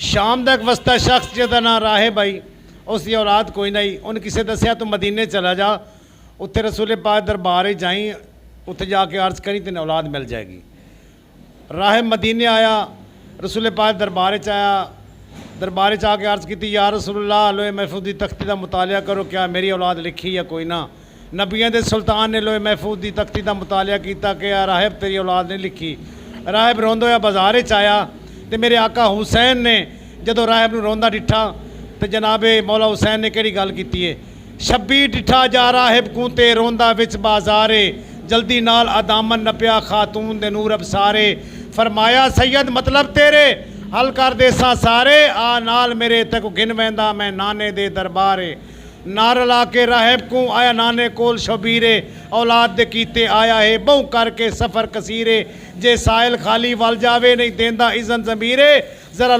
शाम का एक वस्ता शख्स जिहदा नाम राहिब भाई, उसकी औलाद कोई नहीं। उन्हें किसी दसिया तू मदीने चला जा, उत्थे रसूल पाक दरबार ही जाई, उत्थे जाके अर्ज करी तेन औलाद मिल जाएगी। राहिब मदीने आया, रसूल पाक दरबार आया, दरबार आके अर्ज की या रसूलुल्लाह लोहे महफूज की तख्ती का मुतालिया करो, क्या मेरी औलाद लिखी या कोई ना। नबियों के सुल्तान ने लोहे महफूज की तख्ती का मुतालिया किया कि यार राहिब तेरी औलाद नहीं लिखी। राहिब रोंदा होया बाजार आया, तो मेरे आका हुसैन ने जदों राहिब नूं रोंदा डिठा तो जनाबे मौला हुसैन ने किहड़ी गल कीती है, शब्बी डिठा जा राहिब कूं ते रोंदा विच बाजारे, जल्दी नाल अदामन नपिया खातून दे नूर अबसारे। फरमाया सैयद मतलब तेरे हल कर दे सा सारे, आ नाल मेरे तक गिन वैंदा मैं नाने दे दरबारे। नार ला के राहिब को आया नाने कोल शबीरे, औलाद दे कीते आया है बहु करके सफ़र कसीरे, जे साइल खाली वल जावे नहीं देंदा इज़न ज़मीरे। जरा